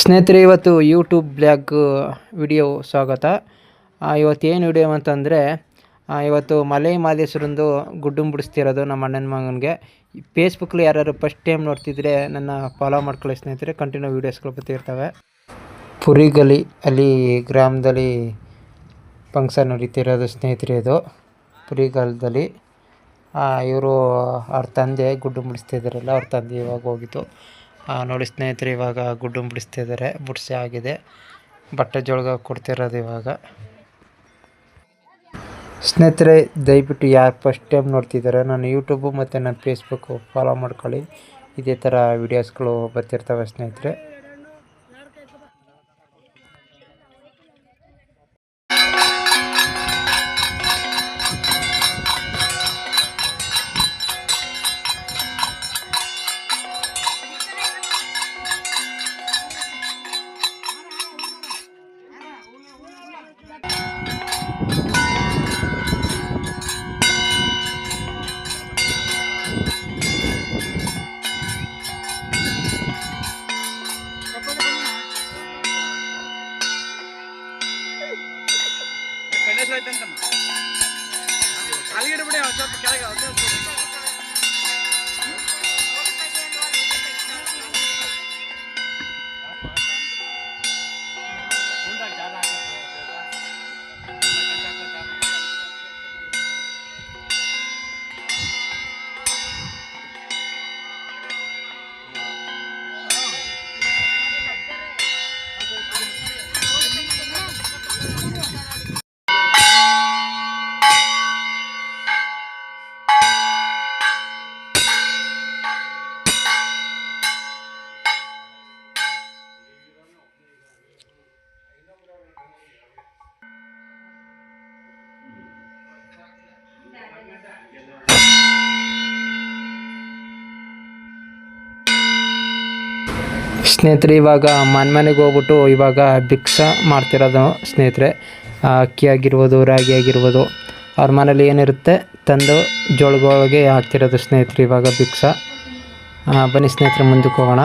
ಸ್ನೇಹಿತರೆ, ಇವತ್ತು YouTube blog video ಸ್ವಾಗತ. ಇವತ್ತೇನು ವಿಡಿಯೋ ಅಂತಂದರೆ, ಇವತ್ತು ಮಲೆ ಮಹದೇಶ್ವರಂದು ಗುಡ್ಡು ಬಿಡಿಸ್ತಿರೋದು ನಮ್ಮ ಅಣ್ಣನ ಮಗನಿಗೆ. ಫೇಸ್ಬುಕ್ಕಲ್ಲಿ ಯಾರು ಫಸ್ಟ್ ಟೈಮ್ ನೋಡ್ತಿದ್ರೆ ನನ್ನ ಫಾಲೋ ಮಾಡ್ಕೊಳ್ಳಿ ಸ್ನೇಹಿತರೆ. ಕಂಟಿನ್ಯೂ ವೀಡಿಯೋಸ್ಗಳು ಬರ್ತಿರ್ತವೆ. ಪುರಿಗಲಿ ಅಲ್ಲಿ ಗ್ರಾಮದಲ್ಲಿ ಫಂಕ್ಷನ್ ನಡೀತಿರೋದು ಸ್ನೇಹಿತರೆ. ಇದು ಪುರಿಗಾಲದಲ್ಲಿ ಇವರು ಅವ್ರ ತಂದೆ ಗುಡ್ಡು ಬಿಡಿಸ್ತಿದ್ದಾರಲ್ಲ, ಅವ್ರ ತಂದೆ ಇವಾಗ ಹೋಗಿತ್ತು. ನೋಡಿ ಸ್ನೇಹಿತರೆ, ಇವಾಗ ಗುಡ್ಡು ಬಿಡಿಸ್ತಿದ್ದಾರೆ. ಬಿಡಿಸಿ ಆಗಿದೆ, ಬಟ್ಟೆ ಜೋಳ್ಗ ಕೊಡ್ತಿರೋದು ಇವಾಗ. ಸ್ನೇಹಿತರೆ, ದಯವಿಟ್ಟು ಯಾರು ಫಸ್ಟ್ ಟೈಮ್ ನೋಡ್ತಿದ್ದಾರೆ ನಾನು ಯೂಟ್ಯೂಬು ಮತ್ತು ನನ್ನ ಫೇಸ್ಬುಕ್ಕು ಫಾಲೋ ಮಾಡ್ಕೊಳ್ಳಿ. ಇದೇ ಥರ ವೀಡಿಯೋಸ್ಗಳು ಬರ್ತಿರ್ತವೆ ಸ್ನೇಹಿತರೆ. ಸ್ನೇಹಿತರೆ, ಇವಾಗ ಮನೆಗೆ ಹೋಗ್ಬಿಟ್ಟು ಇವಾಗ ಭಿಕ್ಷಾ ಮಾಡ್ತಿರೋದು ಸ್ನೇಹಿತರೆ. ಅಕ್ಕಿ ಆಗಿರ್ಬೋದು, ರಾಗಿ ಆಗಿರ್ಬೋದು, ಅವ್ರ ಮನೇಲಿ ಏನಿರುತ್ತೆ ತಂದು ಜೋಳಗಳಿಗೆ ಹಾಕ್ತಿರೋದು ಸ್ನೇಹಿತರೆ ಇವಾಗ ಭಿಕ್ಷಾ. ಬನ್ನಿ ಸ್ನೇಹಿತರೆ, ಮುಂದಕ್ಕೆ ಹೋಗೋಣ.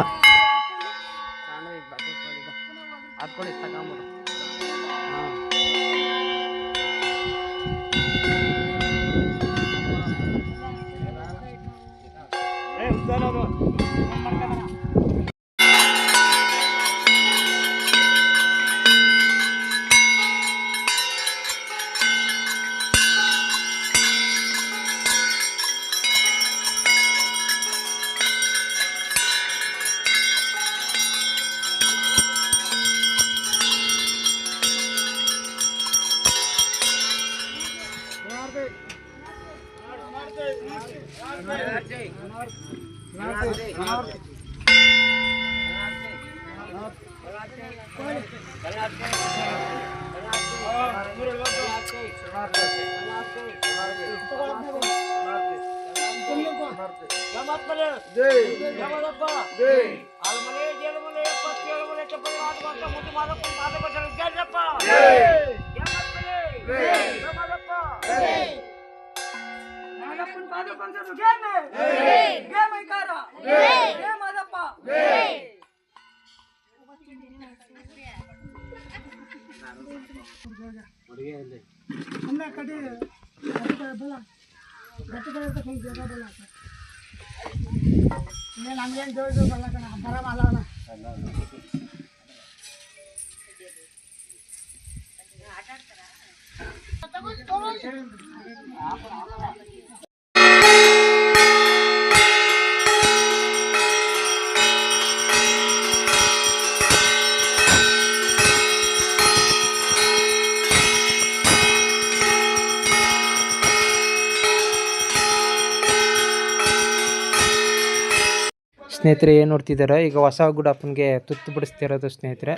ಸ್ನೇಹಿತರೆ, ಏನು ನೋಡ್ತಿದ್ದಾರೆ ಈಗ ಹೊಸ ಗುಡಪ್ಪನಿಗೆ ತುತ್ತು ಬಿಡಿಸ್ತಿರೋದು ಸ್ನೇಹಿತರೆ.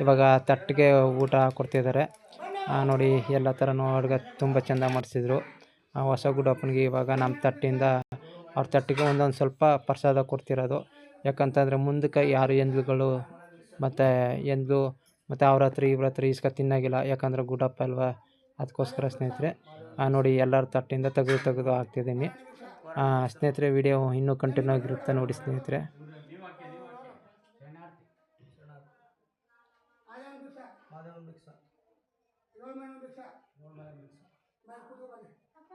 ಇವಾಗ ತಟ್ಟಿಗೆ ಊಟ ಕೊಡ್ತಿದ್ದಾರೆ. ನೋಡಿ, ಎಲ್ಲ ಥರನೂ ಅಡುಗೆ ತುಂಬ ಚೆಂದ ಮಾಡಿಸಿದ್ರು. ಹೊಸ ಗುಡಪ್ಪನಿಗೆ ಇವಾಗ ನಮ್ಮ ತಟ್ಟಿಂದ ಅವ್ರ ತಟ್ಟಿಗೆ ಒಂದೊಂದು ಸ್ವಲ್ಪ ಪ್ರಸಾದ ಕೊಡ್ತಿರೋದು. ಯಾಕಂತಂದರೆ ಮುಂದಕ್ಕೆ ಯಾರು ಎಂದ್ಲುಗಳು ಮತ್ತು ಅವ್ರ ಹತ್ರ ಇವ್ರ ಹತ್ರ ಇಸ್ಕೊ ತಿನ್ನಾಗಿಲ್ಲ. ಯಾಕಂದರೆ ಗುಡಪ್ಪ ಅಲ್ವಾ, ಅದಕ್ಕೋಸ್ಕರ ಸ್ನೇಹಿತರೆ. ನೋಡಿ, ಎಲ್ಲರ ತಟ್ಟಿಂದ ತೆಗೆದು ಹಾಕ್ತಿದ್ದೀನಿ. ಸ್ನೇಹಿತರೆ, ವಿಡಿಯೋ ಇನ್ನೂ ಕಂಟಿನ್ಯೂ ಆಗಿರುತ್ತೆ ನೋಡಿ ಸ್ನೇಹಿತರೆ. ಮಾದೇವನ ಭಿಕ್ಷ 7 ಮನೆ ಭಿಕ್ಷ ಮಾಡ್ಕೊಡು ಬನ್ನಿ ಅಪ್ಪ